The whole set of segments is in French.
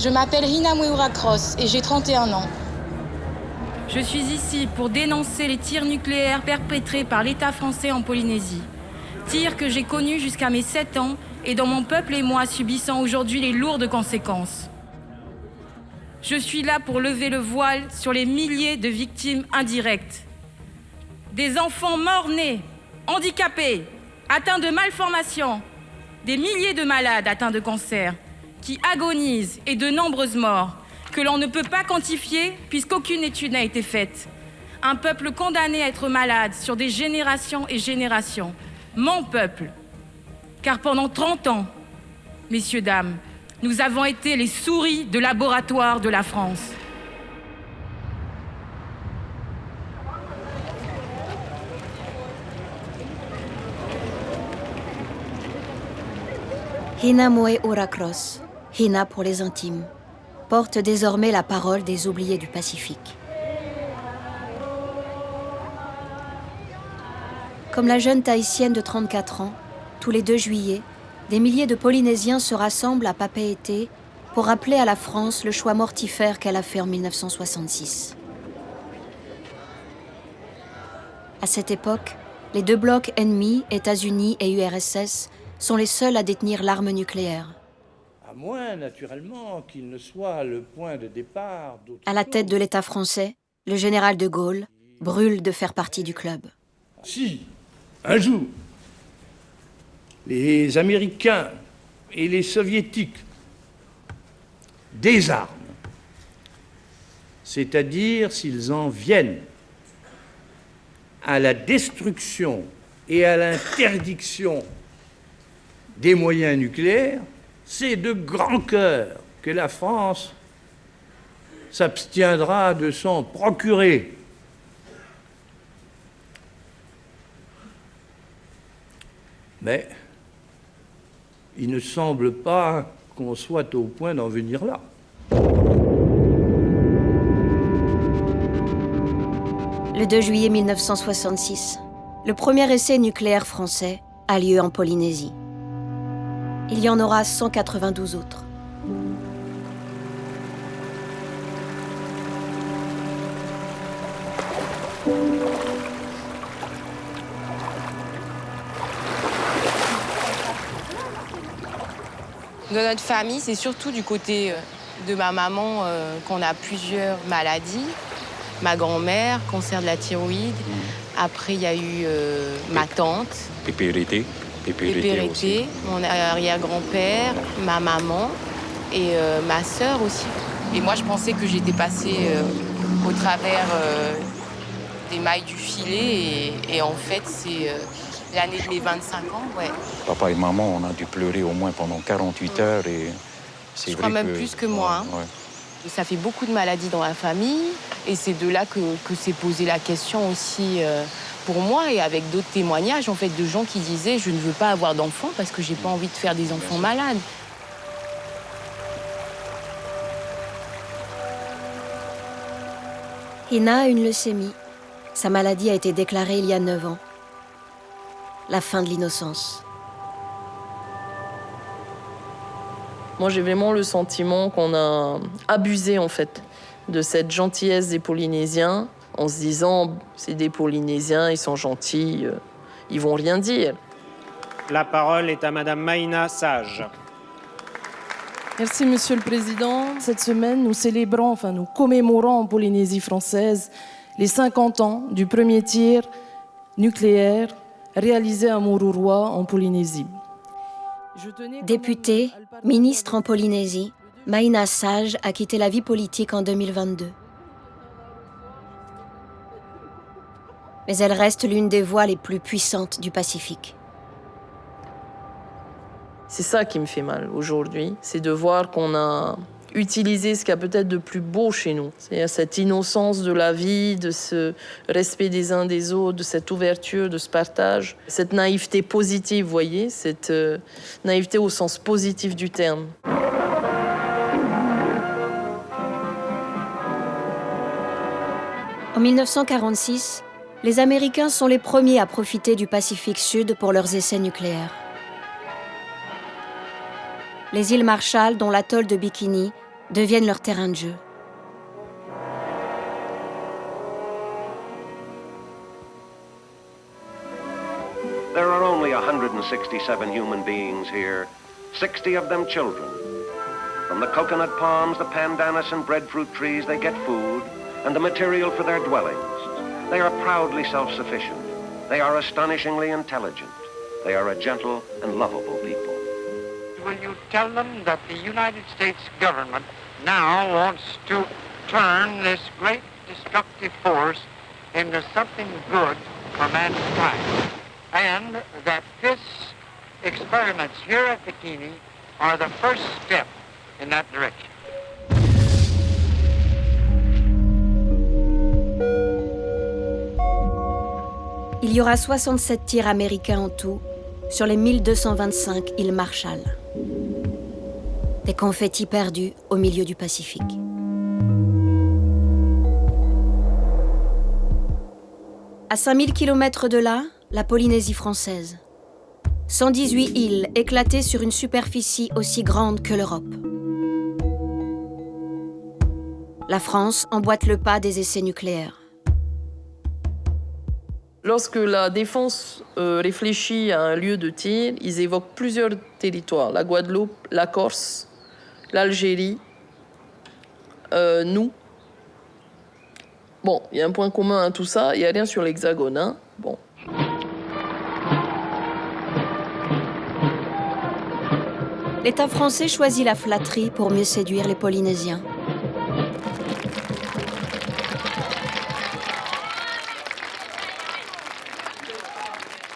Je m'appelle Hina Mweura Cross et j'ai 31 ans. Je suis ici pour dénoncer les tirs nucléaires perpétrés par l'État français en Polynésie. Tirs que j'ai connus jusqu'à mes 7 ans et dont mon peuple et moi subissons aujourd'hui les lourdes conséquences. Je suis là pour lever le voile sur les milliers de victimes indirectes. Des enfants morts-nés, handicapés, atteints de malformations, des milliers de malades atteints de cancer, qui agonisent et de nombreuses morts que l'on ne peut pas quantifier puisqu'aucune étude n'a été faite. Un peuple condamné à être malade sur des générations et générations. Mon peuple. Car pendant 30 ans, messieurs, dames, nous avons été les souris de laboratoire de la France. Hina Mweura Cross, Hina pour les intimes, porte désormais la parole des oubliés du Pacifique. Comme la jeune Tahitienne de 34 ans, tous les 2 juillet, des milliers de Polynésiens se rassemblent à Papeete pour rappeler à la France le choix mortifère qu'elle a fait en 1966. À cette époque, les 2 blocs ennemis, États-Unis et URSS, sont les seuls à détenir l'arme nucléaire. À moins, naturellement, qu'il ne soit le point de départ d'autre À la tête de l'État français, le général de Gaulle brûle de faire partie du club. Si, un jour, les Américains et les Soviétiques désarment, c'est-à-dire s'ils en viennent à la destruction et à l'interdiction des moyens nucléaires, c'est de grand cœur que la France s'abstiendra de s'en procurer. Mais il ne semble pas qu'on soit au point d'en venir là. Le 2 juillet 1966, le premier essai nucléaire français a lieu en Polynésie. Il y en aura 192 autres. Dans notre famille, c'est surtout du côté de ma maman qu'on a plusieurs maladies. Ma grand-mère, cancer de la thyroïde. Après, il y a eu ma tante. PPRT aussi. Mon arrière-grand-père, ma maman et ma sœur aussi. Et moi, je pensais que j'étais passée au travers des mailles du filet. Et en fait, c'est l'année de mes 25 ans, ouais. Papa et maman, on a dû pleurer au moins pendant 48 heures. Et c'est je crois même plus que moi. Hein. Ouais. Ça fait beaucoup de maladies dans la famille. Et c'est de là que s'est posée la question aussi pour moi. Et avec d'autres témoignages, en fait, de gens qui disaient « Je ne veux pas avoir d'enfants parce que j'ai pas envie de faire des enfants malades ». Hina a une leucémie. Sa maladie a été déclarée il y a 9 ans. La fin de l'innocence. Moi, j'ai vraiment le sentiment qu'on a abusé, en fait, de cette gentillesse des Polynésiens, en se disant, c'est des Polynésiens, ils sont gentils, ils vont rien dire. La parole est à Madame Maïna Sage. Merci, Monsieur le Président. Cette semaine, nous commémorons en Polynésie française les 50 ans du premier tir nucléaire réalisé à Mururoa, en Polynésie. Députée, ministre en Polynésie, Maïna Sage a quitté la vie politique en 2022. Mais elle reste l'une des voix les plus puissantes du Pacifique. C'est ça qui me fait mal aujourd'hui, c'est de voir qu'on a utilisé ce qu'il y a peut-être de plus beau chez nous. C'est-à-dire cette innocence de la vie, de ce respect des uns des autres, de cette ouverture, de ce partage. Cette naïveté positive, vous voyez, cette naïveté au sens positif du terme. En 1946, les Américains sont les premiers à profiter du Pacifique Sud pour leurs essais nucléaires. Les îles Marshall, dont l'atoll de Bikini, deviennent leur terrain de jeu. There are only 167 human beings here, 60 of them children. From the coconut palms, the pandanus and breadfruit trees, they get food and the material for their dwellings. They are proudly self-sufficient. They are astonishingly intelligent. They are a gentle and lovable people. Will you tell them that the United States government now wants to turn this great destructive force into something good for mankind? And that this experiments here at Bikini are the first step in that direction. Il y aura 67 tirs américains en tout sur les 1225 îles Marshall. Des confettis perdus au milieu du Pacifique. À 5000 km de là, la Polynésie française. 118 îles éclatées sur une superficie aussi grande que l'Europe. La France emboîte le pas des essais nucléaires. Lorsque la défense réfléchit à un lieu de tir, ils évoquent plusieurs territoires. La Guadeloupe, la Corse, l'Algérie, nous. Bon, il y a un point commun à tout ça, il n'y a rien sur l'Hexagone, hein. Bon. L'État français choisit la flatterie pour mieux séduire les Polynésiens.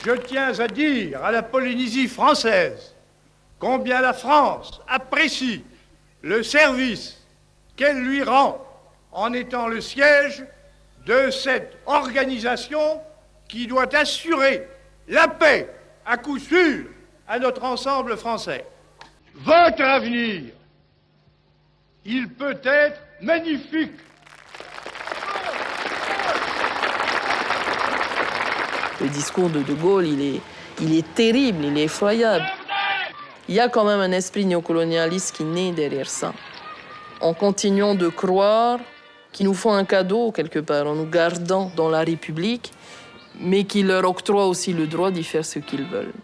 Je tiens à dire à la Polynésie française combien la France apprécie le service qu'elle lui rend en étant le siège de cette organisation qui doit assurer la paix à coup sûr à notre ensemble français. Votre avenir, il peut être magnifique. Le discours de De Gaulle, il est terrible, il est effroyable. Il y a quand même un esprit néocolonialiste qui naît derrière ça. En continuant de croire qu'ils nous font un cadeau, quelque part, en nous gardant dans la République, mais qui leur octroie aussi le droit d'y faire ce qu'ils veulent.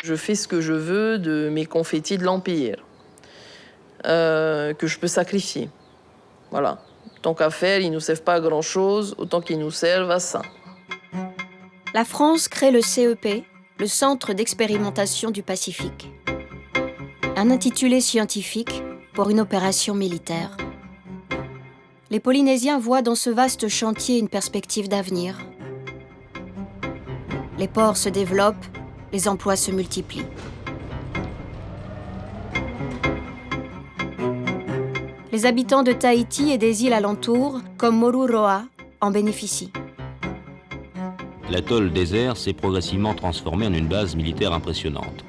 Je fais ce que je veux de mes confettis de l'Empire, que je peux sacrifier. Voilà. Tant qu'à faire, ils ne nous servent pas à grand-chose, autant qu'ils nous servent à ça. La France crée le CEP, le Centre d'expérimentation du Pacifique. Un intitulé scientifique pour une opération militaire. Les Polynésiens voient dans ce vaste chantier une perspective d'avenir. Les ports se développent, les emplois se multiplient. Les habitants de Tahiti et des îles alentours, comme Moruroa, en bénéficient. L'atoll désert s'est progressivement transformé en une base militaire impressionnante.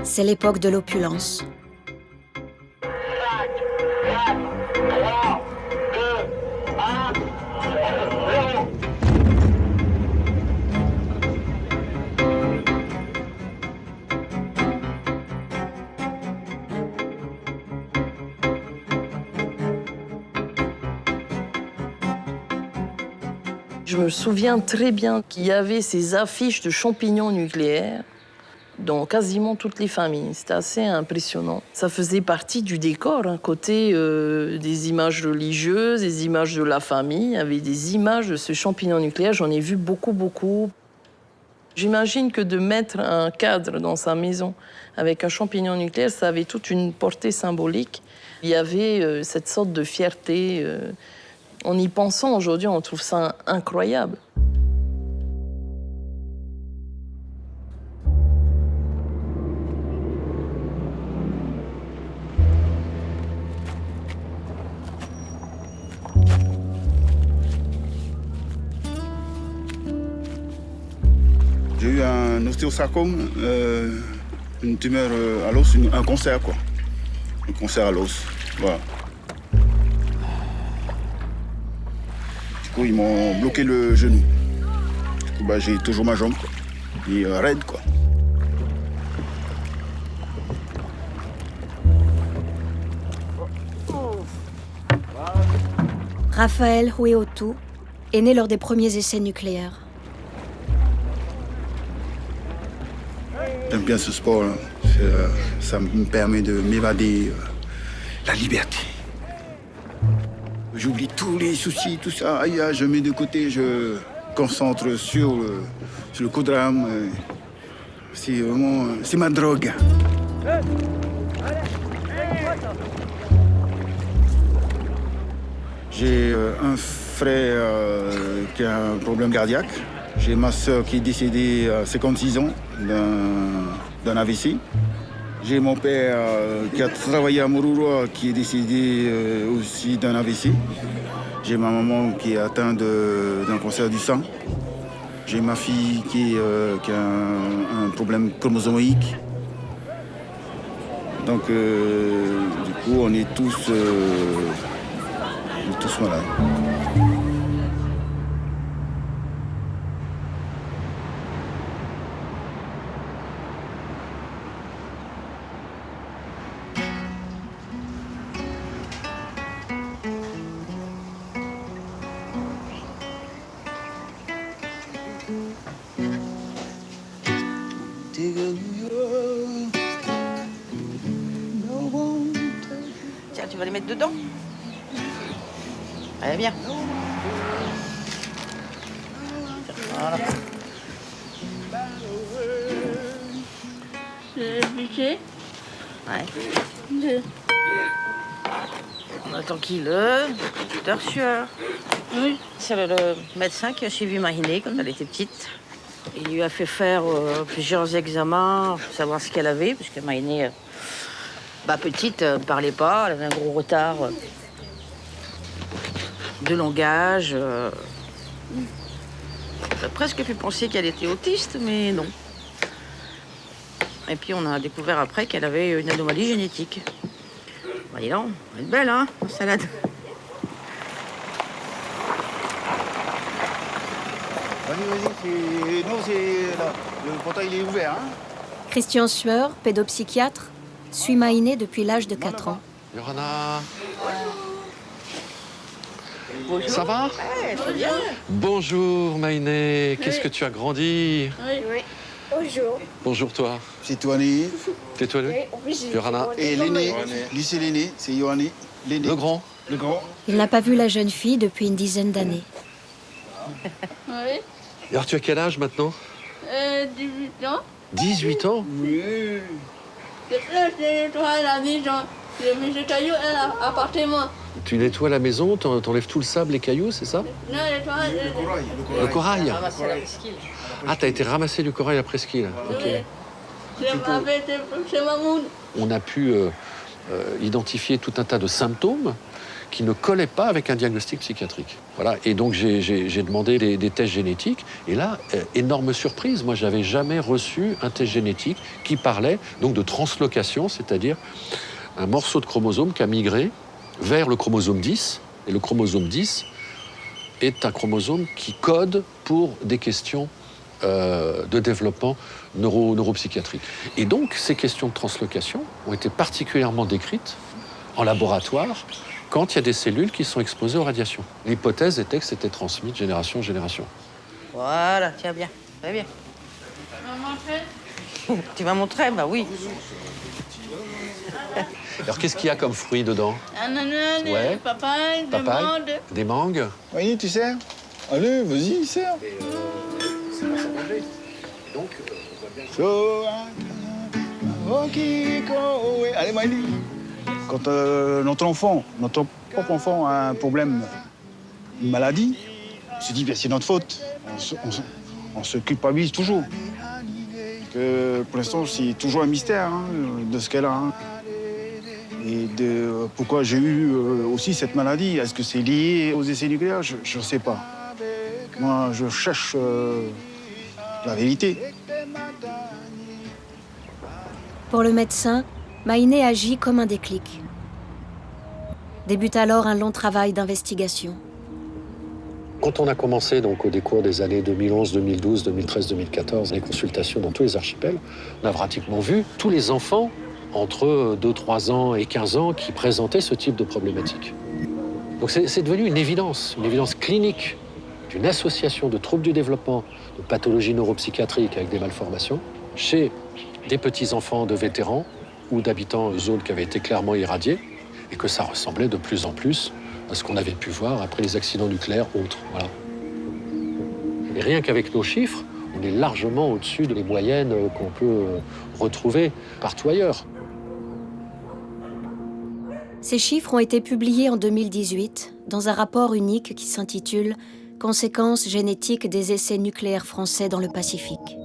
C'est l'époque de l'opulence. Je me souviens très bien qu'il y avait ces affiches de champignons nucléaires dans quasiment toutes les familles. C'était assez impressionnant. Ça faisait partie du décor, hein, côté des images religieuses, des images de la famille. Il y avait des images de ce champignon nucléaire. J'en ai vu beaucoup, beaucoup. J'imagine que de mettre un cadre dans sa maison avec un champignon nucléaire, ça avait toute une portée symbolique. Il y avait cette sorte de fierté. En y pensant aujourd'hui, on trouve ça incroyable. J'ai eu un ostéosarcome, une tumeur à l'os, un cancer quoi. Un cancer à l'os, voilà. Du coup, ils m'ont bloqué le genou. Du coup, j'ai toujours ma jambe, quoi. Et raide, quoi. Raphaël Hueotu est né lors des premiers essais nucléaires. J'aime bien ce sport, hein. Ça me permet de m'évader, la liberté. J'oublie tous les soucis, tout ça. Aïe, je mets de côté, je concentre sur le co-drame. C'est vraiment, c'est ma drogue. J'ai un frère qui a un problème cardiaque. J'ai ma sœur qui est décédée à 56 ans d'un AVC. J'ai mon père qui a travaillé à Moruroa qui est décédé aussi d'un AVC. J'ai ma maman qui est atteinte d'un cancer du sang. J'ai ma fille qui a un problème chromosomique. Donc, du coup, on est tous malades. Tiens, tu vas les mettre dedans? Allez, bien. Voilà. C'est piqué. Ouais. On attend qu'il docteur Sueur. Oui. C'est le médecin qui a suivi Mahiné quand elle était petite. Il lui a fait faire plusieurs examens pour savoir ce qu'elle avait, puisque Mahiné, petite, ne parlait pas, elle avait un gros retard de langage. On a presque pu penser qu'elle était autiste, mais non. Et puis on a découvert après qu'elle avait une anomalie génétique. Bah, dis donc, elle est belle, hein, la salade. Vas-y, non, le portail il est ouvert. Hein. Christian Sueur, pédopsychiatre, suit Mahiné depuis l'âge de 4 ans. Yorana. Bonjour. Ça va? Ouais, très bien. Bonjour Mahiné, qu'est-ce que tu as grandi? Oui. Bonjour. Bonjour toi. C'est toi né. T'es toi né? Yorana. Et l'aîné, lui c'est l'aîné, c'est Yohanné. Le grand. Le grand. Il n'a pas vu la jeune fille depuis une dizaine d'années. Oui. Et alors tu as quel âge maintenant? 18 ans. 18 ans? Oui. Depuis là, je nettoie la maison. Je mets ce caillou à l'appartement. Tu nettoies la maison, t'enlèves tout le sable, les cailloux, c'est ça? Non, je nettoie Le corail. Ramasser la presqu'île. Ah, t'as été ramasser du corail à Presqu'île. Ok. C'est Mamoun. On a pu identifier tout un tas de symptômes qui ne collaient pas avec un diagnostic psychiatrique. Voilà. Et donc j'ai demandé des tests génétiques. Et là, énorme surprise, moi j'avais jamais reçu un test génétique qui parlait donc de translocation, c'est-à-dire un morceau de chromosome qui a migré vers le chromosome 10. Et le chromosome 10 est un chromosome qui code pour des questions de développement neuropsychiatrique. Et donc, ces questions de translocation ont été particulièrement décrites en laboratoire quand il y a des cellules qui sont exposées aux radiations. L'hypothèse était que c'était transmis de génération en génération. Voilà, tiens bien, très bien. Tu vas montrer? Bah oui. Alors, qu'est-ce qu'il y a comme fruits dedans? Ananas, Ouais. papaye, des mangues. Des mangues. Oui, tu sers? Allez, vas-y, sers. C'est pas sans manger. Donc, on voit bien. Allez, Maïli. Quand notre propre enfant a un problème, une maladie, on se dit, c'est notre faute. On se culpabilise toujours. Que pour l'instant, c'est toujours un mystère de ce qu'elle a. Et de pourquoi j'ai eu aussi cette maladie. Est-ce que c'est lié aux essais nucléaires? Je ne sais pas. Moi, je cherche la vérité. Pour le médecin, Mahiné agit comme un déclic. Débute alors un long travail d'investigation. Quand on a commencé donc au décours des années 2011, 2012, 2013, 2014, les consultations dans tous les archipels, on a pratiquement vu tous les enfants entre 2, 3 ans et 15 ans qui présentaient ce type de problématique. Donc c'est devenu une évidence clinique d'une association de troubles du développement, de pathologies neuropsychiatriques avec des malformations, chez des petits-enfants de vétérans ou d'habitants de zones qui avaient été clairement irradiées, et que ça ressemblait de plus en plus à ce qu'on avait pu voir après les accidents nucléaires autres. Voilà. Et rien qu'avec nos chiffres, on est largement au-dessus des moyennes qu'on peut retrouver partout ailleurs. Ces chiffres ont été publiés en 2018 dans un rapport unique qui s'intitule « Conséquences génétiques des essais nucléaires français dans le Pacifique ».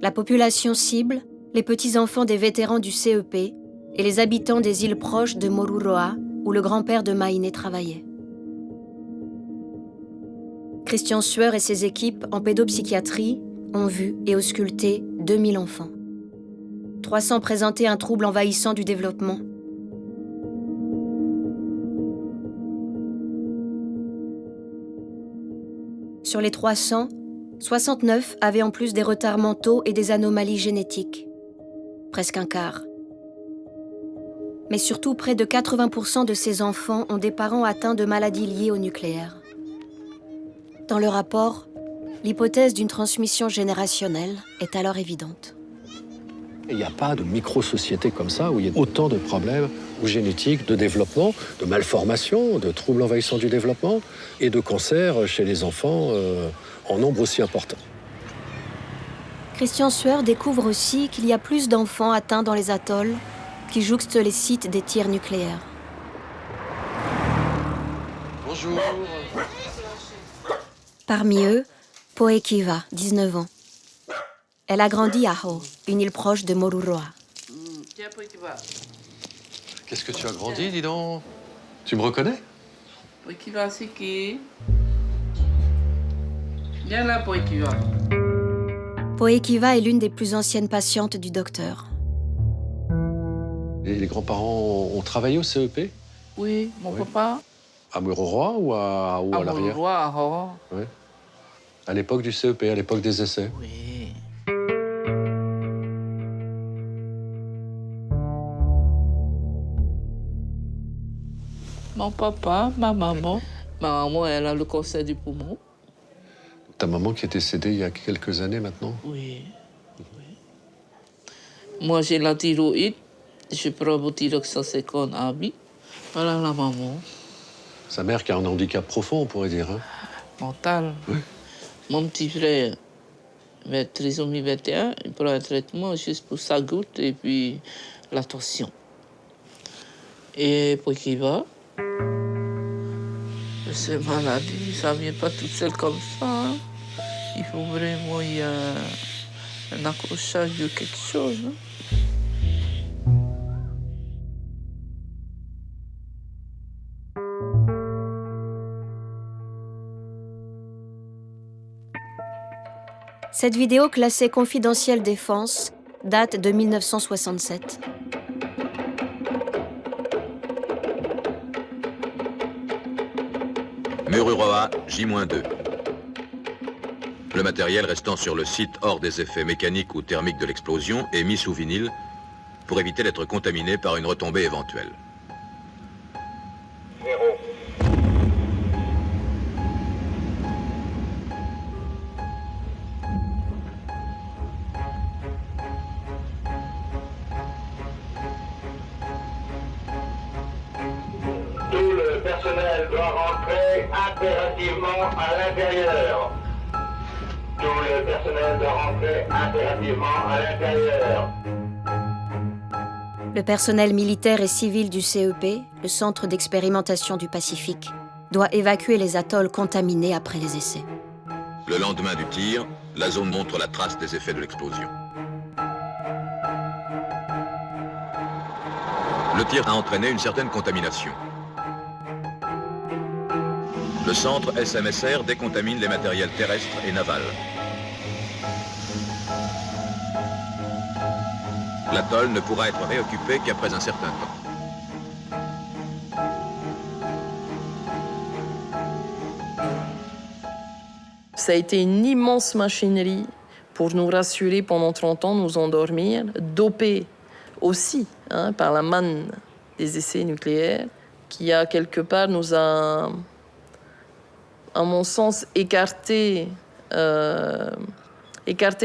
La population cible, les petits-enfants des vétérans du CEP et les habitants des îles proches de Moruroa, où le grand-père de Maïné travaillait. Christian Sueur et ses équipes en pédopsychiatrie ont vu et ausculté 2000 enfants. 300 présentaient un trouble envahissant du développement. Sur les 300, 69 avaient en plus des retards mentaux et des anomalies génétiques. Presque un quart. Mais surtout, près de 80% de ces enfants ont des parents atteints de maladies liées au nucléaire. Dans le rapport, l'hypothèse d'une transmission générationnelle est alors évidente. Il n'y a pas de micro-société comme ça où il y a autant de problèmes ou génétiques, de développement, de malformations, de troubles envahissants du développement et de cancers chez les enfants en nombre aussi important. Christian Sueur découvre aussi qu'il y a plus d'enfants atteints dans les atolls qui jouxtent les sites des tirs nucléaires. Bonjour. Parmi eux, Poekiva, 19 ans. Elle a grandi à Ho, une île proche de Moruroa. Qu'est-ce que tu as grandi, dis donc? Tu me reconnais? Poekiva, c'est qui? Viens là, Poekiva. Poekiva est l'une des plus anciennes patientes du docteur. Et les grands-parents ont travaillé au CEP? Oui, mon papa. À Moruroa ou à l'arrière? Moruroa, à Ho. Oui. À l'époque du CEP, à l'époque des essais. Oui. Mon papa, ma maman. Ma maman, elle a le cancer du poumon. Ta maman qui est décédée il y a quelques années maintenant? Oui. Moi, j'ai la thyroïde. Je prends mon thyrox 150 à vie. Voilà la maman. Sa mère qui a un handicap profond, on pourrait dire. Hein? Mental. Oui. Mon petit frère, trisomie 21, il prend un traitement juste pour sa goutte et puis la tension. Et pour qui va, cette maladie, ça ne vient pas toute seule comme ça. Hein. Il faut vraiment y a un accrochage de quelque chose. Hein. Cette vidéo classée confidentielle défense date de 1967. Mururoa, J-2. Le matériel restant sur le site hors des effets mécaniques ou thermiques de l'explosion est mis sous vinyle pour éviter d'être contaminé par une retombée éventuelle. Tout le personnel doit rentrer impérativement à l'intérieur. Tout le personnel doit rentrer impérativement à l'intérieur. Le personnel militaire et civil du CEP, le Centre d'expérimentation du Pacifique, doit évacuer les atolls contaminés après les essais. Le lendemain du tir, la zone montre la trace des effets de l'explosion. Le tir a entraîné une certaine contamination. Le centre SMSR décontamine les matériels terrestres et navals. L'atoll ne pourra être réoccupé qu'après un certain temps. Ça a été une immense machinerie pour nous rassurer pendant 30 ans, nous endormir, dopé aussi par la manne des essais nucléaires qui a quelque part nous a, à mon sens, écarté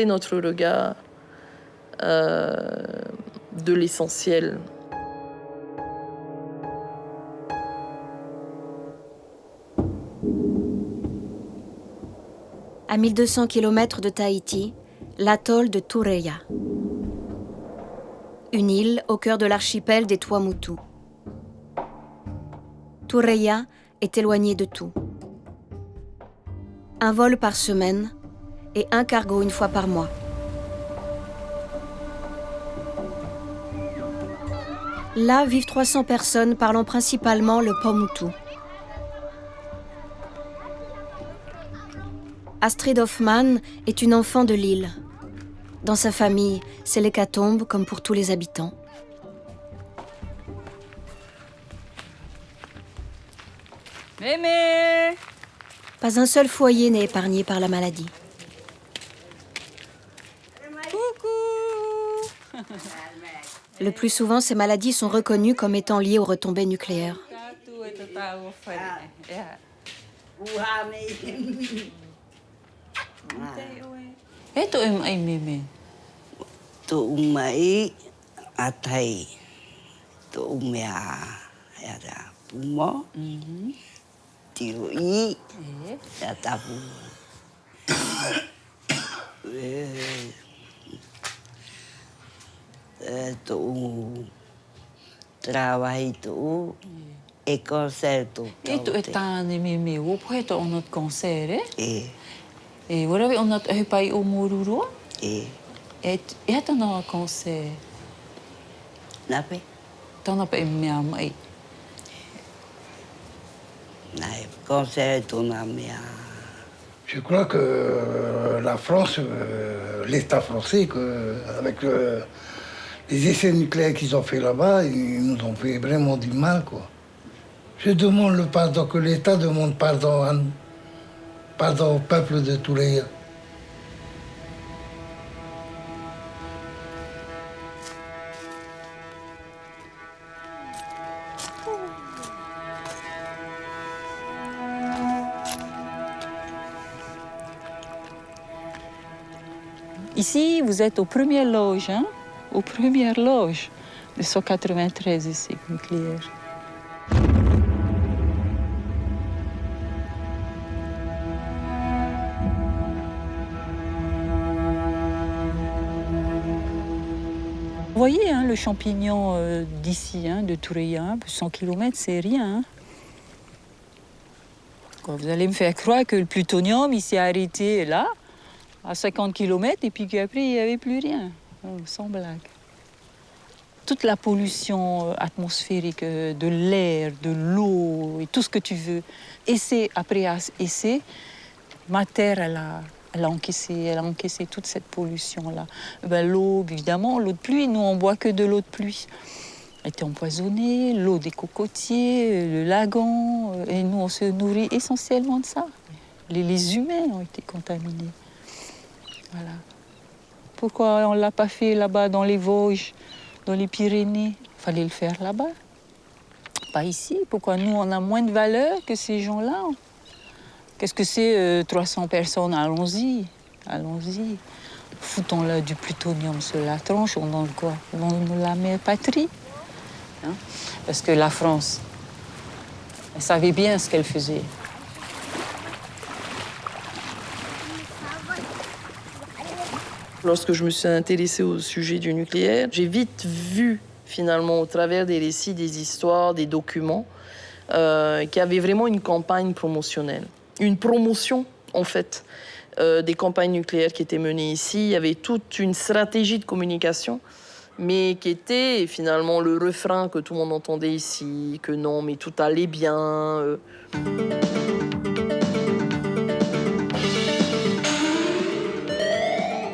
notre regard de l'essentiel. À 1200 km de Tahiti, l'atoll de Tureia. Une île au cœur de l'archipel des Tuamotu. Tureia est éloignée de tout. Un vol par semaine et un cargo une fois par mois. Là vivent 300 personnes parlant principalement le Paumotu. Astrid Hoffmann est une enfant de l'île. Dans sa famille, c'est l'hécatombe comme pour tous les habitants. Mémé! Pas un seul foyer n'est épargné par la maladie. Coucou! Le plus souvent, ces maladies sont reconnues comme étant liées aux retombées nucléaires. Ito ay Mémé. Tu umai atai. Tu umia ada pumo. Tiroi. Ya tabu. Tu trabalho tu e concerto. Ito etane Mémé, o poeta onot concert, E. E ora we onot pai o Mururua? E. E tana concert. Nape? Tana pa mea mai. Nai concerto na mea. Je crois que la France, l'État français, avec les essais nucléaires qu'ils ont fait là-bas, ils nous ont fait vraiment du mal, quoi. Je demande le pardon, que l'État demande pardon au peuple de Tureia. Ici, vous êtes aux premières loges, hein? Aux premières loges de 193 essais nucléaires. Vous voyez, hein, le champignon d'ici, hein, de Tureia, 100 km, c'est rien. Hein. Vous allez me faire croire que le plutonium, il s'est arrêté là, à 50 km, et puis qu'après, il n'y avait plus rien. Oh, sans blague. Toute la pollution atmosphérique, de l'air, de l'eau, et tout ce que tu veux, essai après essai, ma terre, elle a encaissé toute cette pollution-là. Ben, l'eau, évidemment, l'eau de pluie, nous, on boit que de l'eau de pluie. Elle était empoisonnée, l'eau des cocotiers, le lagon, et nous, on se nourrit essentiellement de ça. Les humains ont été contaminés. Voilà. Pourquoi on ne l'a pas fait là-bas dans les Vosges, dans les Pyrénées? Il fallait le faire là-bas. Pas ici. Pourquoi nous, on a moins de valeur que ces gens-là? Qu'est-ce que c'est 300 personnes? Allons-y, allons-y. Foutons-le du plutonium sur la tronche, on donne quoi? On donne la mère patrie. Hein? Parce que la France, elle savait bien ce qu'elle faisait. Lorsque je me suis intéressée au sujet du nucléaire, j'ai vite vu, finalement, au travers des récits, des histoires, des documents, qu'il y avait vraiment une campagne promotionnelle. Une promotion, en fait, des campagnes nucléaires qui étaient menées ici. Il y avait toute une stratégie de communication, mais qui était finalement le refrain que tout le monde entendait ici, que non, mais tout allait bien.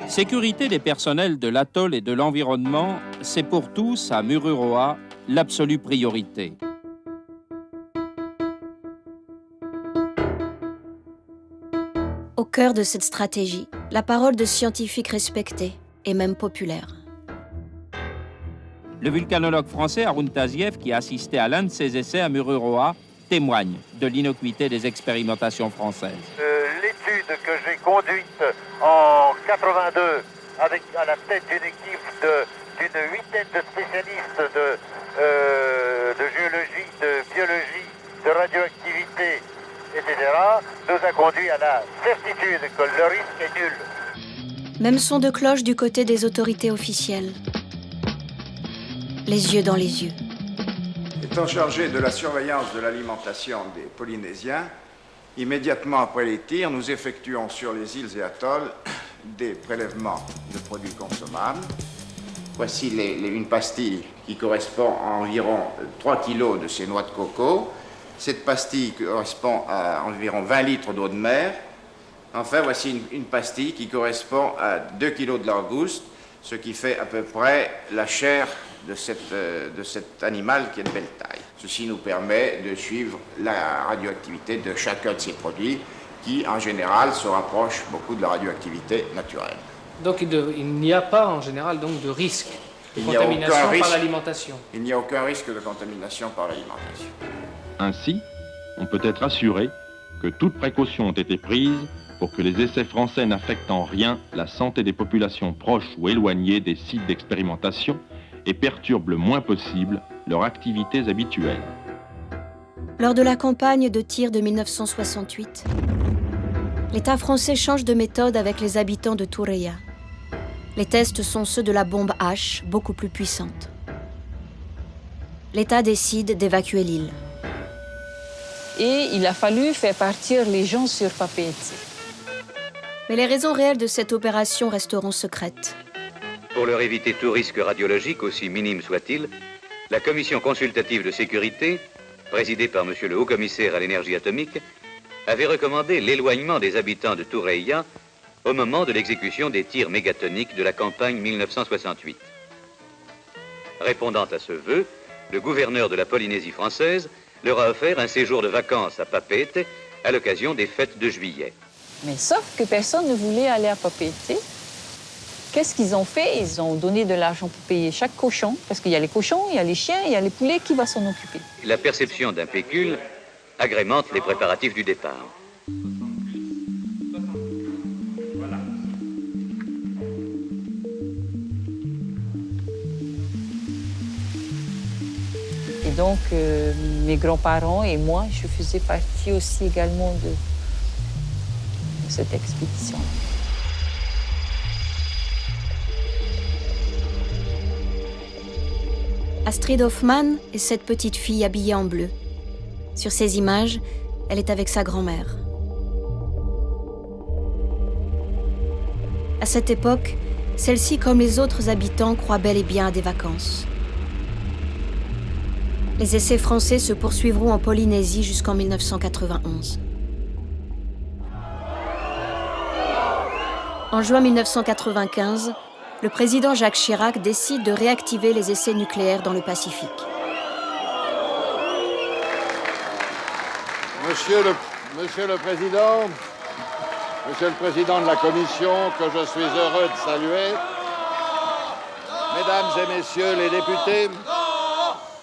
Sécurité des personnels de l'atoll et de l'environnement, c'est pour tous, à Mururoa, l'absolue priorité. Au cœur de cette stratégie, la parole de scientifiques respectés et même populaires. Le vulcanologue français Haroun Taziev, qui a assisté à l'un de ces essais à Mururoa, témoigne de l'innocuité des expérimentations françaises. L'étude que j'ai conduite en 82 avec à la tête d'une équipe d'une huitaine de spécialistes de géologie, de biologie, de radioactivité, etc., nous a conduit à la certitude que le risque est nul. Même son de cloche du côté des autorités officielles. Les yeux dans les yeux. Étant chargé de la surveillance de l'alimentation des Polynésiens, immédiatement après les tirs, nous effectuons sur les îles et atolls des prélèvements de produits consommables. Voici une pastille qui correspond à environ 3 kg de ces noix de coco. Cette pastille correspond à environ 20 litres d'eau de mer. Enfin, voici une pastille qui correspond à 2 kg de langouste, ce qui fait à peu près la chair de cet animal qui est de belle taille. Ceci nous permet de suivre la radioactivité de chacun de ces produits qui, en général, se rapproche beaucoup de la radioactivité naturelle. Donc il n'y a pas, en général, donc, de risque de contamination par l'alimentation. Il n'y a aucun risque de contamination par l'alimentation. Ainsi, on peut être assuré que toutes précautions ont été prises pour que les essais français n'affectent en rien la santé des populations proches ou éloignées des sites d'expérimentation et perturbent le moins possible leurs activités habituelles. Lors de la campagne de tir de 1968, l'État français change de méthode avec les habitants de Tureia. Les tests sont ceux de la bombe H, beaucoup plus puissante. L'État décide d'évacuer l'île. Et il a fallu faire partir les gens sur Papeete. Mais les raisons réelles de cette opération resteront secrètes. Pour leur éviter tout risque radiologique, aussi minime soit-il, la commission consultative de sécurité, présidée par M. le haut-commissaire à l'énergie atomique, avait recommandé l'éloignement des habitants de Tureia au moment de l'exécution des tirs mégatoniques de la campagne 1968. Répondant à ce vœu, le gouverneur de la Polynésie française leur a offert un séjour de vacances à Papeete à l'occasion des fêtes de juillet. Mais sauf que personne ne voulait aller à Papeete. Qu'est-ce qu'ils ont fait? Ils ont donné de l'argent pour payer chaque cochon, parce qu'il y a les cochons, il y a les chiens, il y a les poulets, qui va s'en occuper? La perception d'un pécule agrémente les préparatifs du départ. Et donc, mes grands-parents et moi, je faisais partie aussi également de cette expédition. Astrid Hoffmann est cette petite fille habillée en bleu. Sur ces images, elle est avec sa grand-mère. À cette époque, celle-ci, comme les autres habitants, croit bel et bien à des vacances. Les essais français se poursuivront en Polynésie jusqu'en 1991. En juin 1995, le président Jacques Chirac décide de réactiver les essais nucléaires dans le Pacifique. Monsieur le Président, Monsieur le Président de la Commission, que je suis heureux de saluer, Mesdames et Messieurs les députés,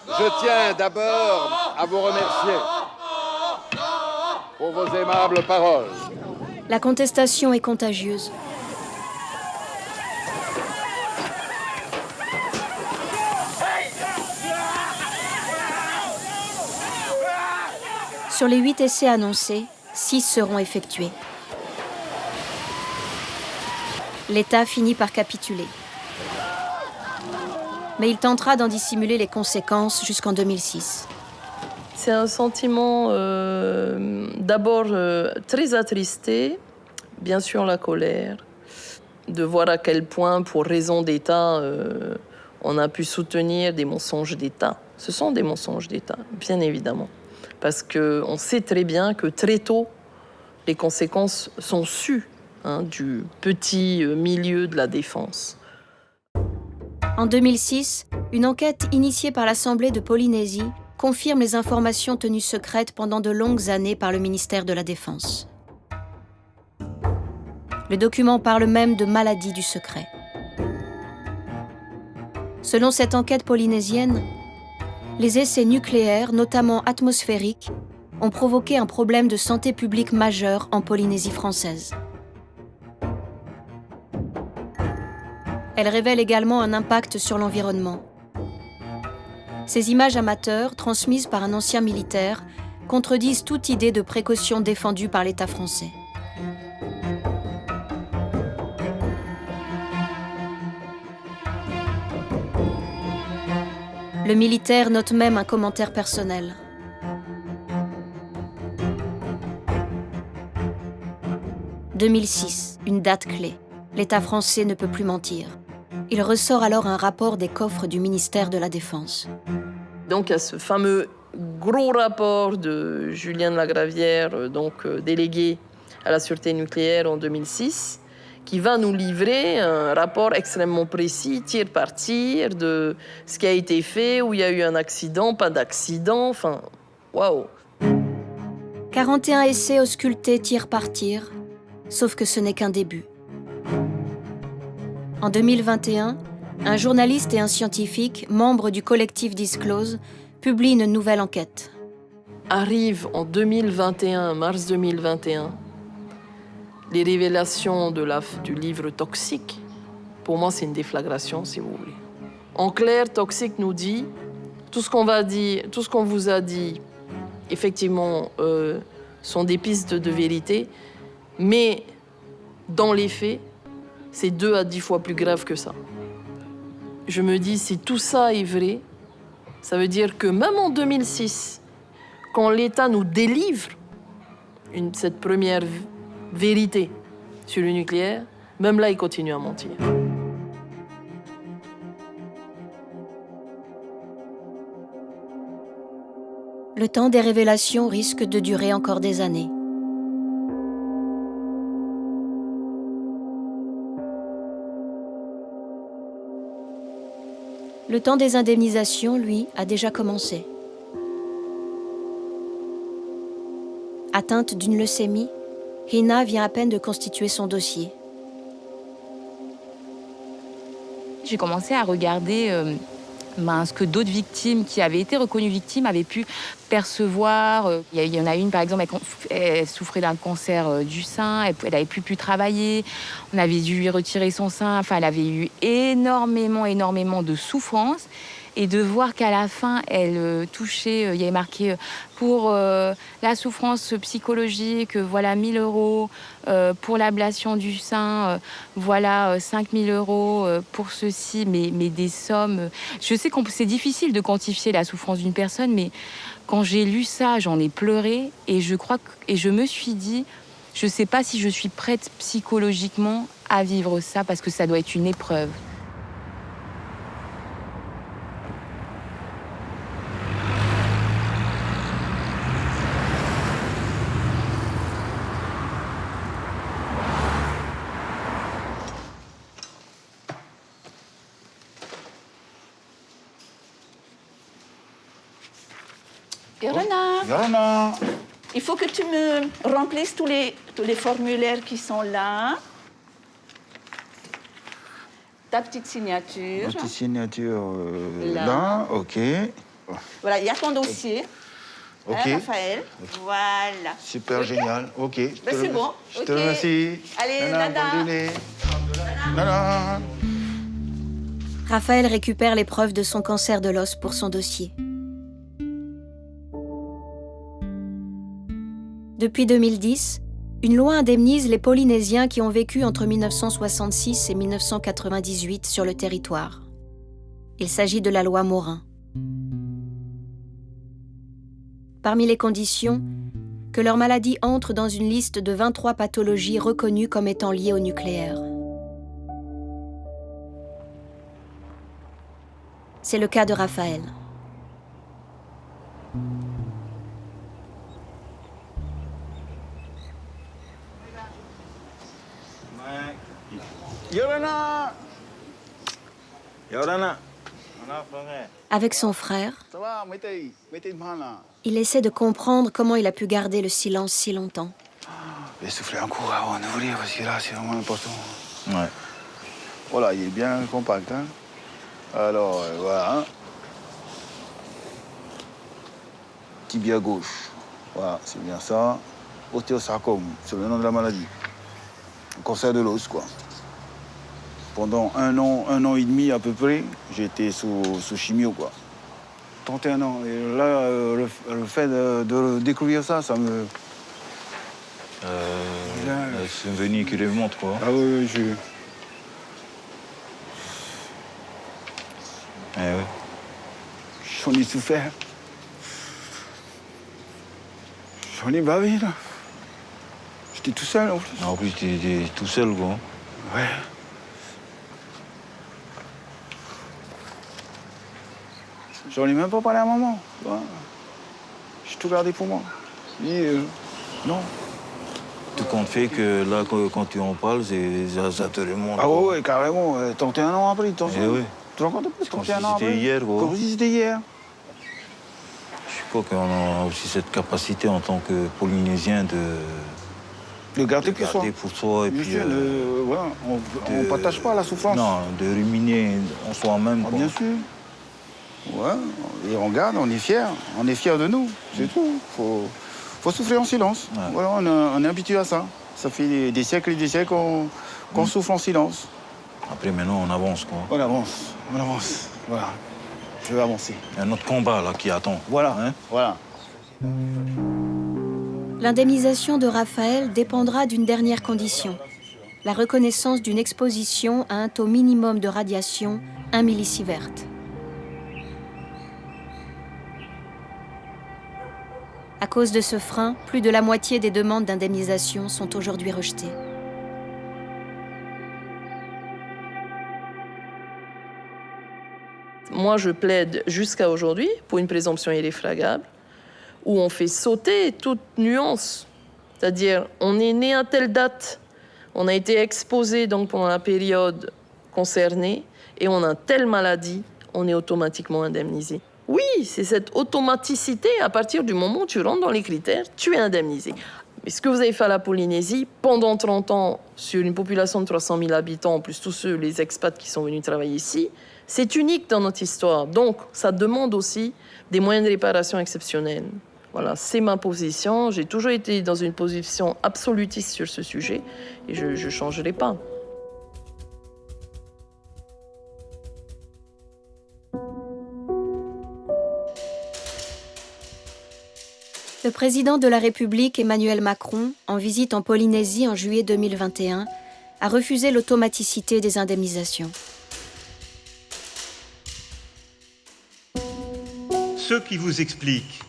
je tiens d'abord à vous remercier pour vos aimables paroles. La contestation est contagieuse. Sur les 8 essais annoncés, 6 seront effectués. L'État finit par capituler. Mais il tentera d'en dissimuler les conséquences jusqu'en 2006. C'est un sentiment d'abord très attristé, bien sûr la colère, de voir à quel point, pour raison d'État, on a pu soutenir des mensonges d'État. Ce sont des mensonges d'État, bien évidemment. Parce qu'on sait très bien que très tôt, les conséquences sont sues du petit milieu de la défense. En 2006, une enquête initiée par l'Assemblée de Polynésie confirme les informations tenues secrètes pendant de longues années par le ministère de la Défense. Le document parle même de maladie du secret. Selon cette enquête polynésienne, les essais nucléaires, notamment atmosphériques, ont provoqué un problème de santé publique majeur en Polynésie française. Elle révèle également un impact sur l'environnement. Ces images amateurs, transmises par un ancien militaire, contredisent toute idée de précaution défendue par l'État français. Le militaire note même un commentaire personnel. « 2006, une date clé. L'État français ne peut plus mentir. Il ressort alors un rapport des coffres du ministère de la Défense. » Donc il y a ce fameux gros rapport de Julien de la Gravière, délégué à la sûreté nucléaire en 2006, qui va nous livrer un rapport extrêmement précis, tir par tir, de ce qui a été fait, où il y a eu un accident, pas d'accident, enfin, waouh. 41 essais auscultés tir par tir, sauf que ce n'est qu'un début. En 2021, un journaliste et un scientifique, membres du collectif Disclose, publient une nouvelle enquête. Arrive en 2021, mars 2021, les révélations du livre Toxique. Pour moi, c'est une déflagration, si vous voulez. En clair, Toxique nous dit tout ce qu'on vous a dit, effectivement, sont des pistes de vérité, mais dans les faits, c'est 2 à 10 fois plus grave que ça. Je me dis, si tout ça est vrai, ça veut dire que même en 2006, quand l'État nous délivre cette première vérité sur le nucléaire, même là, il continue à mentir. Le temps des révélations risque de durer encore des années. Le temps des indemnisations, lui, a déjà commencé. Atteinte d'une leucémie, Hina vient à peine de constituer son dossier. J'ai commencé à regarder ce que d'autres victimes qui avaient été reconnues victimes avaient pu percevoir. Il y en a une, par exemple, elle souffrait d'un cancer du sein, elle n'avait plus pu travailler, on avait dû lui retirer son sein, enfin, elle avait eu énormément de souffrance. Et de voir qu'à la fin, elle touchait, il y avait marqué pour la souffrance psychologique, voilà 1 000 €, pour l'ablation du sein, voilà 5 000 € pour ceci, mais des sommes. Je sais que c'est difficile de quantifier la souffrance d'une personne, mais quand j'ai lu ça, j'en ai pleuré et je me suis dit, je ne sais pas si je suis prête psychologiquement à vivre ça parce que ça doit être une épreuve. Yorana, il faut que tu me remplisses tous les formulaires qui sont là. Ta petite signature. Ma petite signature là, ok. Voilà, il y a ton dossier. Ok. Hein, Raphaël. Voilà. Super, génial. Ok. Ben, c'est bon. Je te remercie. Allez, Nada. Nada. Raphaël récupère les preuves de son cancer de l'os pour son dossier. Depuis 2010, une loi indemnise les Polynésiens qui ont vécu entre 1966 et 1998 sur le territoire. Il s'agit de la loi Morin. Parmi les conditions, que leur maladie entre dans une liste de 23 pathologies reconnues comme étant liées au nucléaire. C'est le cas de Raphaël. Yorana. Yorana. Avec son frère, il essaie de comprendre comment il a pu garder le silence si longtemps. Je vais souffler un coup avant d'ouvrir parce que là, c'est vraiment important. Ouais. Voilà, il est bien compact. Hein. Alors, voilà. Hein. Tibia gauche. Voilà, c'est bien ça. Ostéosarcome, c'est le nom de la maladie. Cancer de l'os, quoi. Pendant un an et demi à peu près, j'ai été sous chimio, quoi. 31 ans. Et là, le fait de découvrir ça, ça me... C'est venu qui remonte, quoi. Ah oui, je... Eh oui. J'en ai souffert. J'en ai bavé, là. J'étais tout seul, en plus. En plus, t'es tout seul, quoi. Ouais. J'en ai même pas parlé à maman. J'ai tout gardé pour moi. Et non. Tout compte fait que là, quand tu en parles, ça te remonte. Ah ouais, carrément. 31 ans après, attention. Eh oui. Tu te rends compte de plus, 31 ans après. après. Hier, quoi. Comme si c'était hier. Je crois qu'on a aussi cette capacité en tant que Polynésien de garder pour soi. Et puis, voilà, on ne partage pas la souffrance. Non, de ruminer en soi-même. Ah, bien sûr. Ouais, et on garde, on est fiers de nous, c'est tout. Faut souffrir en silence. Ouais. Voilà, on est habitué à ça. Ça fait des siècles et des siècles qu'on souffre en silence. Après, maintenant, on avance, quoi. On avance. Voilà. Je vais avancer. Il y a un autre combat, là, qui attend. Voilà, hein. Voilà. L'indemnisation de Raphaël dépendra d'une dernière condition, la reconnaissance d'une exposition à un taux minimum de radiation 1 millisievert. À cause de ce frein, plus de la moitié des demandes d'indemnisation sont aujourd'hui rejetées. Moi, je plaide jusqu'à aujourd'hui pour une présomption irréfragable où on fait sauter toute nuance. C'est-à-dire, on est né à telle date, on a été exposé donc pendant la période concernée et on a telle maladie, on est automatiquement indemnisé. Oui, c'est cette automaticité, à partir du moment où tu rentres dans les critères, tu es indemnisé. Mais ce que vous avez fait à la Polynésie, pendant 30 ans, sur une population de 300 000 habitants, en plus tous ceux, les expats qui sont venus travailler ici, c'est unique dans notre histoire. Donc, ça demande aussi des moyens de réparation exceptionnels. Voilà, c'est ma position. J'ai toujours été dans une position absolutiste sur ce sujet et je ne changerai pas. Le président de la République, Emmanuel Macron, en visite en Polynésie en juillet 2021, a refusé l'automaticité des indemnisations. Ceux qui vous expliquent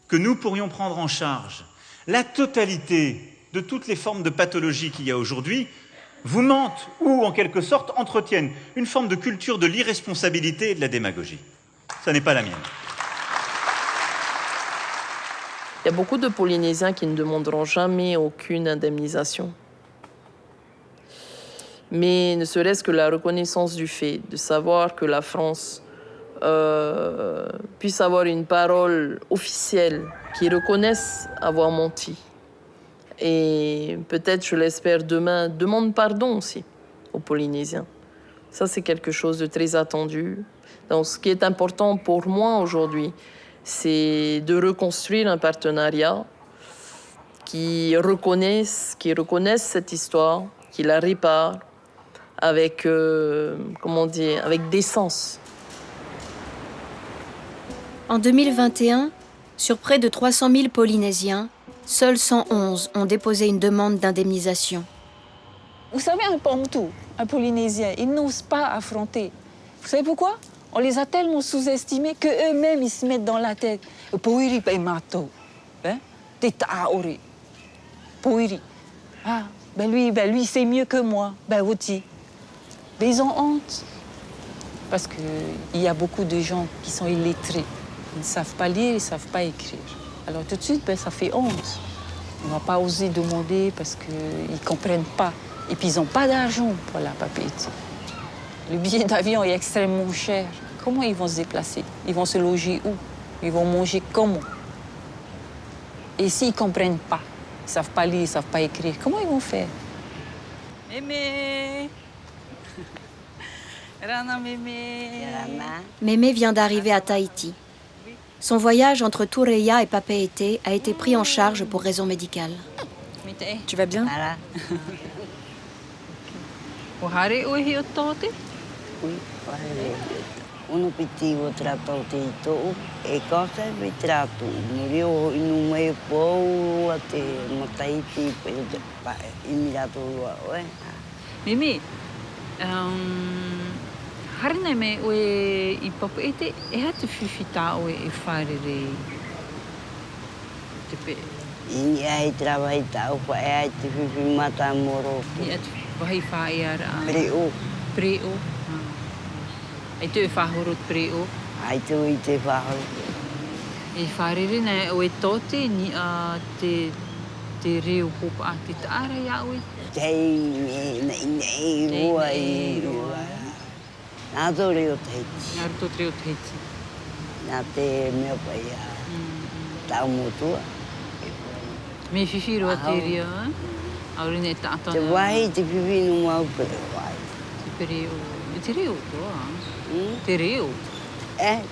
que nous pourrions prendre en charge la totalité de toutes les formes de pathologie qu'il y a aujourd'hui vous mentent ou, en quelque sorte, entretiennent une forme de culture de l'irresponsabilité et de la démagogie. Ça n'est pas la mienne. Il y a beaucoup de Polynésiens qui ne demanderont jamais aucune indemnisation. Mais ne serait-ce que la reconnaissance du fait de savoir que la France puisse avoir une parole officielle qui reconnaisse avoir menti. Et peut-être, je l'espère, demain, demande pardon aussi aux Polynésiens. Ça, c'est quelque chose de très attendu. Donc, ce qui est important pour moi aujourd'hui, c'est de reconstruire un partenariat qui reconnaisse cette histoire, qui la répare avec, avec décence. En 2021, sur près de 300 000 Polynésiens, seuls 111 ont déposé une demande d'indemnisation. Vous savez, un Pomtou, un Polynésien, ils n'osent pas affronter. Vous savez pourquoi? On les a tellement sous-estimés qu'eux-mêmes, ils se mettent dans la tête. Poiri paye mato. Teta aori. Poiri. Ah, ben lui, c'est mieux que moi. Ben aussi. Ben, ils ont honte. Parce qu'il y a beaucoup de gens qui sont illettrés. Ils ne savent pas lire, ils ne savent pas écrire. Alors tout de suite, ben, ça fait honte. On ne va pas oser demander parce qu'ils ne comprennent pas. Et puis, ils n'ont pas d'argent pour la papette. Le billet d'avion est extrêmement cher. Comment ils vont se déplacer? Ils vont se loger où? Ils vont manger comment? Et s'ils ne comprennent pas, ils ne savent pas lire, ils ne savent pas écrire, comment ils vont faire? Mémé! Mémé vient d'arriver à Tahiti. Son voyage entre Tureia et Papeete a été pris en charge pour raisons médicales. Tu vas bien? Uno piti o tratou te ito e cosa me trato muri o inu mai po ate mataiti pe imirato oe Mimi, harina me o I Papeete e hatu whiwhita o e wharere te pe. Ini ai trabai tau pa e ai te whiwhi mata moro. Ni atu wahi whae ara. Preo. Preo. Ai te whahoro preo. Ai te i te whahoro. E wharere nei o e tote ni a te reo popa a te taara ia oe. Tei nei rua I rua. Nā tō reo te heti. Nā tō reo te heti. Nā te mea pai a tau motua. Me whiwhi roa te rea, aure ne tātana. Te wahi te whiwhi no mau pere wai. Te pereo. Te reo toa. Te reo.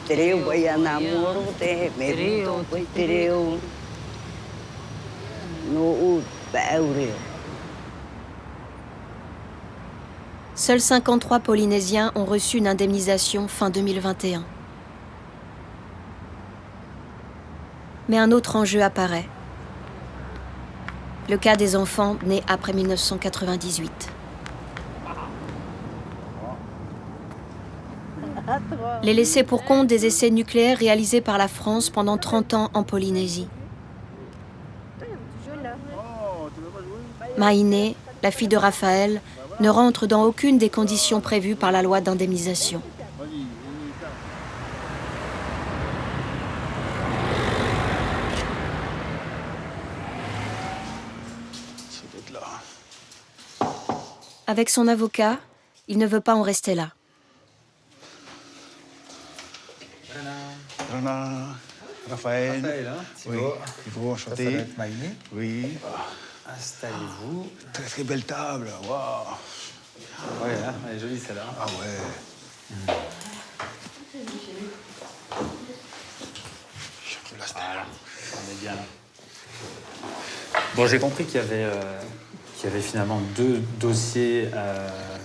Te reo pai a nā moro te me reo. Te reo. No u pēu reo. Seuls 53 Polynésiens ont reçu une indemnisation fin 2021. Mais un autre enjeu apparaît. Le cas des enfants nés après 1998. Les laissés pour compte des essais nucléaires réalisés par la France pendant 30 ans en Polynésie. Maïné, la fille de Raphaël, ne rentre dans aucune des conditions prévues par la loi d'indemnisation. Avec son avocat, il ne veut pas en rester là. Rana, Raphaël. Oui, Thibaut, enchanté. Oui. Installez-vous. Très très belle table. Waouh. Ouais, hein, elle est jolie celle-là. Ah ouais. Voilà, on est bien là. Bon, j'ai compris qu'il y avait finalement deux dossiers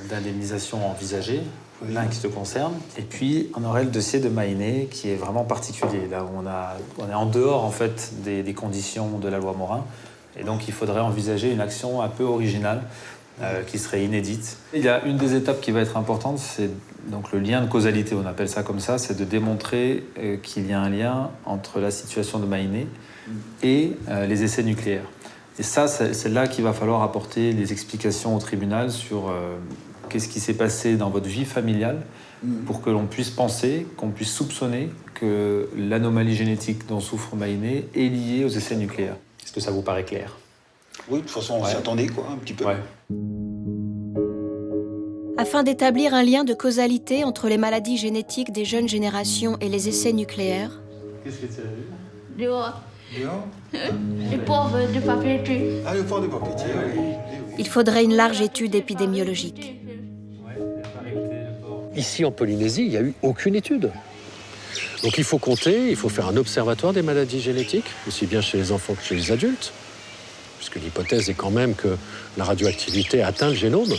d'indemnisation envisagés. L'un qui te concerne, et puis on aurait le dossier de Maïné qui est vraiment particulier, là où on est en dehors en fait des conditions de la loi Morin, et donc il faudrait envisager une action un peu originale qui serait inédite. Il y a une des étapes qui va être importante, c'est donc le lien de causalité, on appelle ça comme ça, c'est de démontrer qu'il y a un lien entre la situation de Maïné et les essais nucléaires. Et ça, c'est là qu'il va falloir apporter les explications au tribunal sur qu'est-ce qui s'est passé dans votre vie familiale pour que l'on puisse penser, qu'on puisse soupçonner que l'anomalie génétique dont souffre Maïné est liée aux essais nucléaires. Est-ce que ça vous paraît clair? Oui, de toute façon, on s'attendait, quoi, un petit peu. Ouais. Afin d'établir un lien de causalité entre les maladies génétiques des jeunes générations et les essais nucléaires, qu'est-ce que tu as vu? Dehors. Dehors? Les pauvres de Papeete. Ah, le port de Papeete, oui. il faudrait une large étude épidémiologique. Ici, en Polynésie, il n'y a eu aucune étude. Donc il faut compter, il faut faire un observatoire des maladies génétiques, aussi bien chez les enfants que chez les adultes, puisque l'hypothèse est quand même que la radioactivité atteint le génome.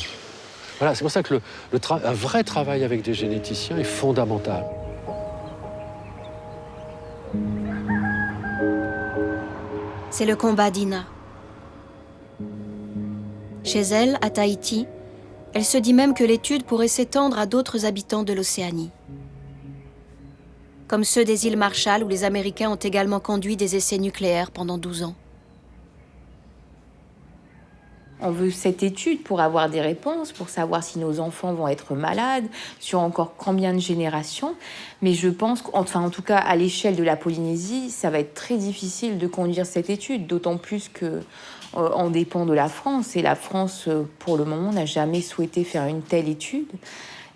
Voilà, c'est pour ça que un vrai travail avec des généticiens est fondamental. C'est le combat d'Ina. Chez elle, à Tahiti, elle se dit même que l'étude pourrait s'étendre à d'autres habitants de l'Océanie. Comme ceux des îles Marshall où les Américains ont également conduit des essais nucléaires pendant 12 ans. On veut cette étude pour avoir des réponses, pour savoir si nos enfants vont être malades, sur encore combien de générations. Mais je pense qu'enfin, en tout cas, à l'échelle de la Polynésie, ça va être très difficile de conduire cette étude, d'autant plus que on dépend de la France. Et la France, pour le moment, n'a jamais souhaité faire une telle étude.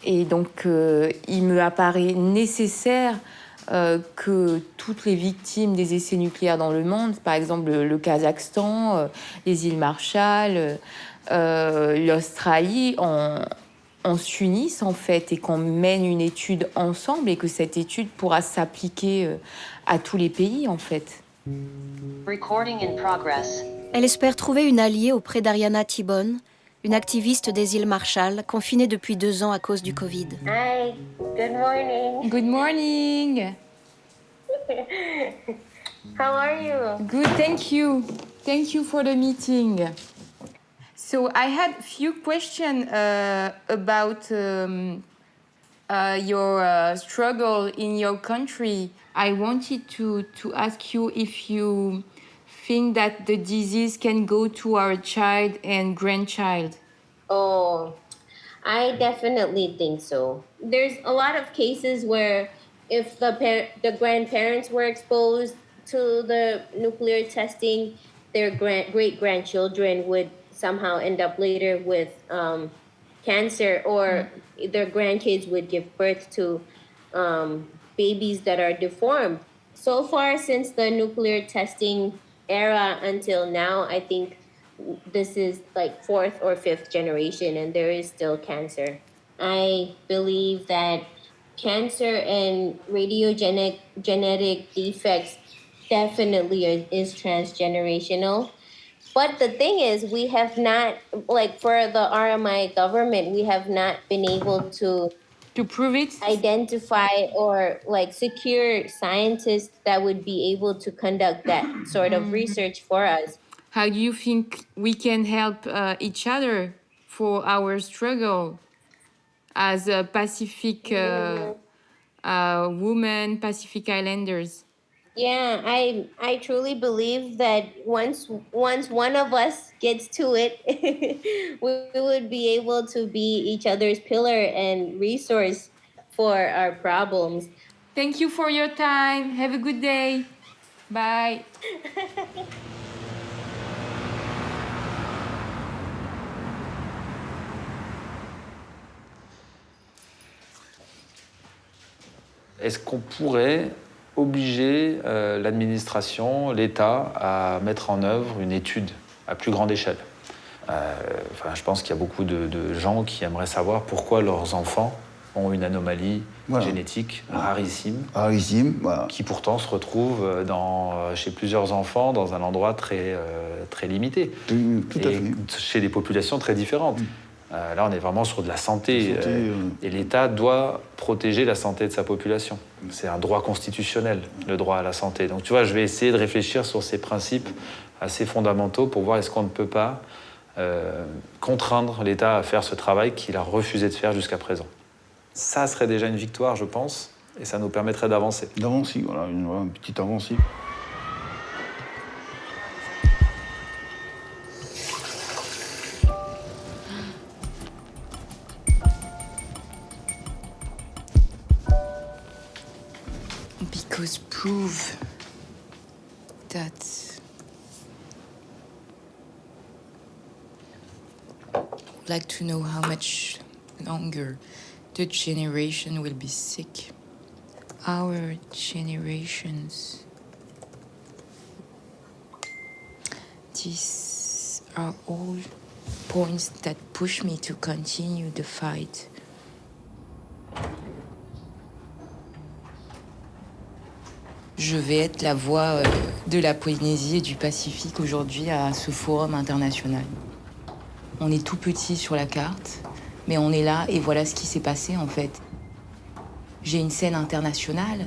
Et donc, il me apparaît nécessaire que toutes les victimes des essais nucléaires dans le monde, par exemple le Kazakhstan, les îles Marshall, l'Australie, on s'unisse en fait et qu'on mène une étude ensemble et que cette étude pourra s'appliquer à tous les pays en fait. Recording in progress. Elle espère trouver une alliée auprès d'Ariana Thibon, une activiste des îles Marshall, confinée depuis 2 ans à cause du Covid. Hi, good morning. Good morning. How are you? Good, thank you. Thank you for the meeting. So I had a few questions about your struggle in your country. I wanted to ask you if you think that the disease can go to our child and grandchild. Oh, I definitely think so. There's a lot of cases where if the grandparents were exposed to the nuclear testing, their great-grandchildren would somehow end up later with cancer, or their grandkids would give birth to babies that are deformed. So far, since the nuclear testing era until now, I think this is like 4th or 5th generation, and there is still cancer. I believe that cancer and genetic defects definitely is transgenerational. But the thing is, we have not, like for the RMI government, we have not been able to prove it, identify or like secure scientists that would be able to conduct that sort of research for us. How do you think we can help each other for our struggle as a Pacific women, Pacific Islanders? Yeah, I truly believe that once one of us gets to it, we would be able to be each other's pillar and resource for our problems. Thank you for your time. Have a good day. Bye. Est-ce qu'on pourrait obliger l'administration, l'État, à mettre en œuvre une étude à plus grande échelle? Je pense qu'il y a beaucoup de gens qui aimeraient savoir pourquoi leurs enfants ont une anomalie génétique rarissime, voilà. Qui pourtant se retrouve chez plusieurs enfants dans un endroit très limité, Tout à fait. Chez des populations très différentes. Là, on est vraiment sur de la santé. Et l'État doit protéger la santé de sa population. C'est un droit constitutionnel, le droit à la santé. Donc, tu vois, je vais essayer de réfléchir sur ces principes assez fondamentaux pour voir est-ce qu'on ne peut pas contraindre l'État à faire ce travail qu'il a refusé de faire jusqu'à présent. Ça serait déjà une victoire, je pense, et ça nous permettrait d'avancer. D'avancer, voilà, une petite avancée. Because prove that I'd like to know how much longer the generation will be sick. Our generations. These are all points that push me to continue the fight. Je vais être la voix de la Polynésie et du Pacifique aujourd'hui à ce forum international. On est tout petit sur la carte, mais on est là et voilà ce qui s'est passé en fait. J'ai une scène internationale,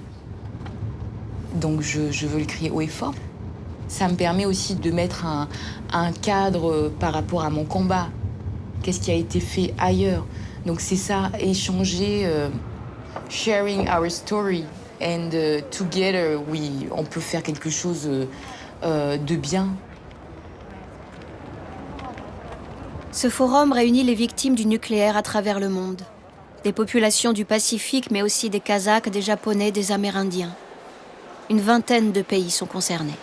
donc je veux le crier haut et fort. Ça me permet aussi de mettre un cadre par rapport à mon combat. Qu'est-ce qui a été fait ailleurs? Donc c'est ça, échanger, sharing our story. And together, on peut faire quelque chose de bien. Ce forum réunit les victimes du nucléaire à travers le monde. Des populations du Pacifique, mais aussi des Kazakhs, des Japonais, des Amérindiens. Une vingtaine de pays sont concernés.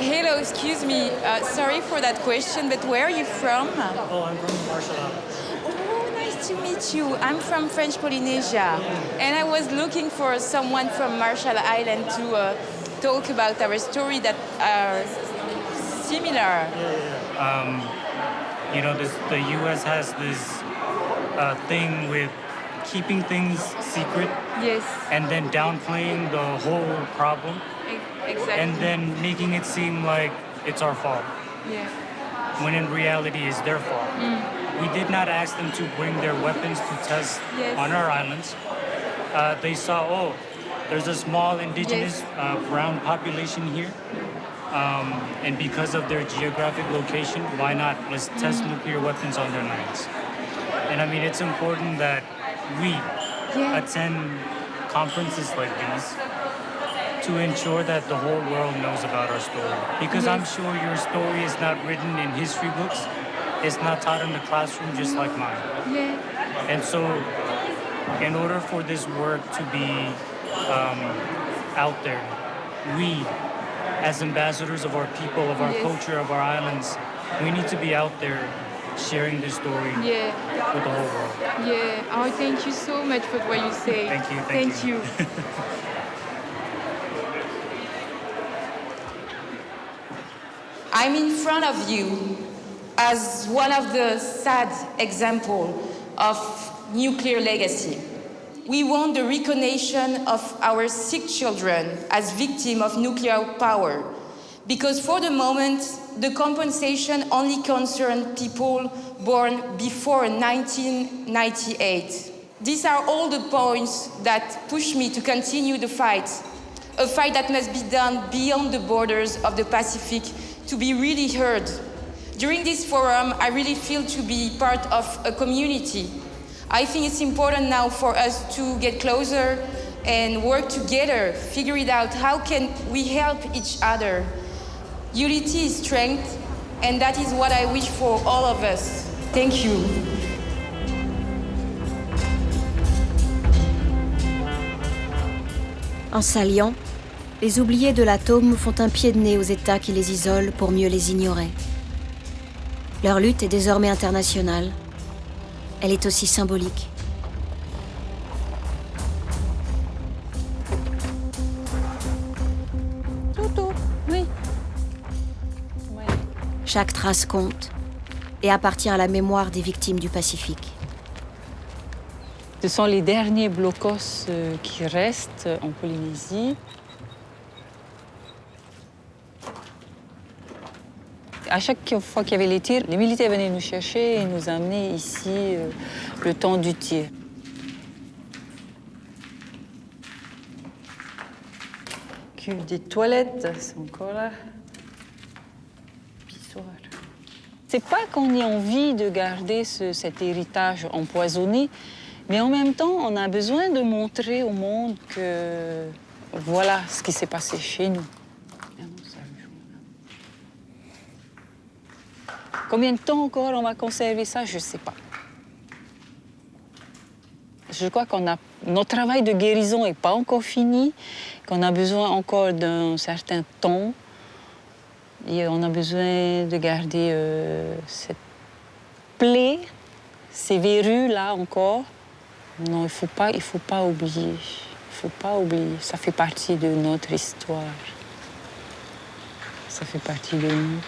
Hello, excuse me. Sorry for that question, but where are you from? Oh, I'm from Marshall Islands. Nice to meet you. I'm from French Polynesia, and I was looking for someone from Marshall Island to talk about our story that are similar. You know, the U.S. has this thing with keeping things secret. Yes. And then downplaying the whole problem. Exactly. And then making it seem like it's our fault. Yeah. When in reality it's their fault. We did not ask them to bring their weapons to test on our islands. They saw, oh, there's a small indigenous brown population here. And because of their geographic location, why not? Let's test nuclear weapons on their lands. And I mean, it's important that we attend conferences like these to ensure that the whole world knows about our story. Because I'm sure your story is not written in history books. It's not taught in the classroom just like mine. Yeah. And so, in order for this work to be out there, we, as ambassadors of our people, of our culture, of our islands, we need to be out there sharing this story with the whole world. Yeah. Oh, thank you so much for what you say. Thank you. Thank you. I'm in front of you as one of the sad examples of nuclear legacy. We want the recognition of our sick children as victims of nuclear power, because for the moment, the compensation only concerns people born before 1998. These are all the points that push me to continue the fight, a fight that must be done beyond the borders of the Pacific to be really heard. During this forum, I really feel to be part of a community. I think it's important now for us to get closer and work together, figure it out, how can we help each other. Unity is strength, and that is what I wish for all of us. Thank you. En s'alliant, les oubliés de l'atome font un pied de nez aux États qui les isolent pour mieux les ignorer. Leur lutte est désormais internationale. Elle est aussi symbolique. Oui. Chaque trace compte et appartient à la mémoire des victimes du Pacifique. Ce sont les derniers blocos qui restent en Polynésie. À chaque fois qu'il y avait les tirs, les militaires venaient nous chercher et nous amener ici le temps du tir. Cuve des toilettes, c'est encore là. Pissoir. C'est pas qu'on ait envie de garder cet héritage empoisonné, mais en même temps, on a besoin de montrer au monde que voilà ce qui s'est passé chez nous. Combien de temps encore on va conserver ça, je ne sais pas. Je crois notre travail de guérison n'est pas encore fini, qu'on a besoin encore d'un certain temps. Et on a besoin de garder cette plaie, ces verrues-là encore. Non, il faut pas oublier. Il faut pas oublier. Ça fait partie de notre histoire. Ça fait partie de nous.